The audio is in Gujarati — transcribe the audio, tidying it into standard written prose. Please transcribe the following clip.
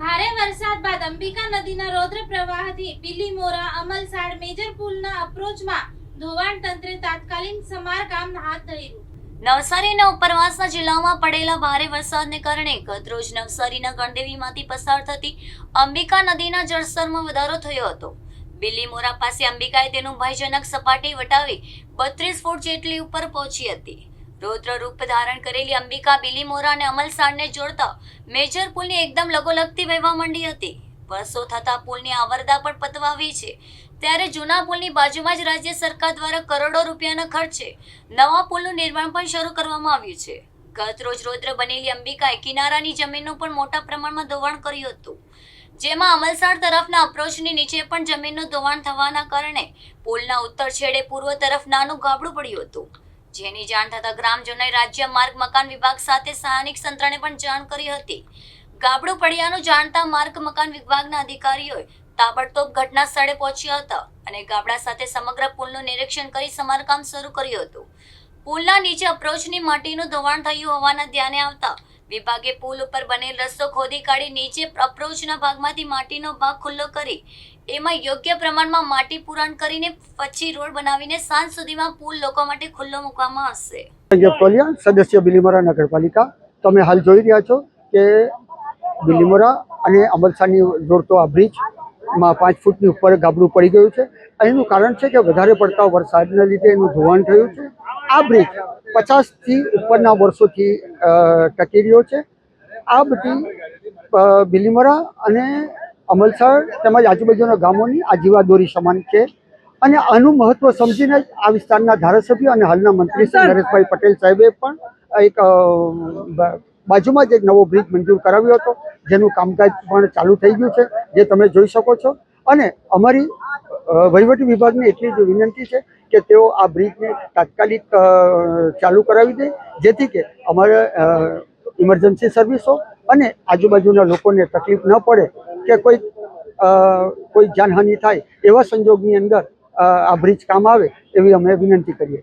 ભારે વરસાદ બાદ અંબિકા નદીના રૌદ્ર પ્રવાહથી બિલીમોરા અમલસાડ મેજર પુલના અપ્રોચમાં ધોવાણ તંત્રે તાત્કાલિક સમારકામ હાથ ધર્યું। નવસારી અને ઉપરવાસના જિલ્લાઓમાં પડેલા ભારે વરસાદને કારણે ગતરોજ નવસારીના ગણદેવીમાંથી પસાર થતી અંબિકા નદીના જળસ્તરમાં વધારો થયો હતો। બિલીમોરા પાસે અંબિકાએ તેનું ભયજનક સપાટી વટાવી 32 ફૂટ જેટલી ઉપર પહોંચી હતી। રૌદ્ર રૂપ ધારણ કરેલી અંબિકા બિલીમોરા અને અમલસાડને જોડતા મેજર પુલની એકદમ લગોલગથી વહેવા માંડી હતી। વર્ષો થતા પુલની આવરદા પણ પતવાવી છે, ત્યારે જૂના પુલની બાજુમાં જ રાજ્ય સરકાર દ્વારા કરોડો રૂપિયાના ખર્ચે નવા પુલનું નિર્માણ પણ શરૂ કરવામાં આવ્યું છે। ગત રોજ રૌદ્ર બનેલી અંબિકાએ કિનારાની જમીનનું પણ મોટા પ્રમાણમાં ધોવાણ કર્યું હતું, જેમાં અમલસાડ તરફના અપ્રોચની નીચે પણ જમીનનું ધોવાણ થવાના કારણે પુલના ઉત્તર છેડે પૂર્વ તરફ નાનું ગાબડું પડ્યું હતું, જેની જાણ થતા ગ્રામજનોએ રાજ્ય માર્ગ મકાન વિભાગ સાથે સ્થાનિક તંત્રને પણ જાણ કરી હતી। ગાબડું પડ્યાનું જાણતા માર્ગ મકાન વિભાગના અધિકારીઓએ તાબડતોબ ઘટના સ્થળે પહોંચ્યા હતા અને ગાબડા સાથે સમગ્ર પુલનું નિરીક્ષણ કરી સમારકામ શરૂ કર્યું હતું। પુલના નીચે અપ્રોચની માટીનું ધોવાણ થયું હોવાના ધ્યાને આવતા વિભાગે પુલ ઉપર બનેલ રસ્તો ખોદી કાઢી નીચે અપ્રોચના ભાગમાંથી માટીનો ભાગ ખુલ્લો કરી એમાં યોગ્ય પ્રમાણમાં માટી પુરાણ કરીને પછી રોડ બનાવીને સાંજ સુધીમાં પુલ લોકો માટે ખુલ્લો મૂકવામાં આવશે। સદસ્ય બિલીમોરા નગરપાલિકા, તમે હાલ જોઈ રહ્યા છો કે બિલીમોરા અને અમલસાડની જોડતો આ બ્રિજમાં 5 ફૂટની ઉપર ગાબડું પડી ગયું છે। એનું કારણ છે કે વધારે પડતા વરસાદના લીધે એનું ધોવાણ થયું છે। આ બ્રિજ 50થી ઉપરના વર્ષોથી ટકી રહ્યો છે। આ બધી બિલીમોરા અને અમલસાડ તેમજ આજુબાજુના ગામોની આ જીવાદોરી સમાન છે અને આનું મહત્વ સમજીને જ આ વિસ્તારના ધારાસભ્ય અને હાલના મંત્રી શ્રી નરેશભાઈ પટેલ સાહેબે પણ એક બાજુમાં જ એક નવો બ્રિજ મંજૂર કરાવ્યો હતો, જેનું કામકાજ પણ ચાલુ થઈ ગયું છે, જે તમે જોઈ શકો છો। અને અમારી વહીવટી વિભાગને એટલી જ વિનંતી છે કે તેઓ આ બ્રિજને તાત્કાલિક ચાલુ કરાવી દે, જેથી કે અમારે ઇમરજન્સી સર્વિસો અને આજુબાજુના લોકોને તકલીફ ન પડે કે કોઈ જાનહાનિ થાય એવા સંજોગની અંદર આ બ્રિજ કામ આવે એવી અમે વિનંતી કરીએ।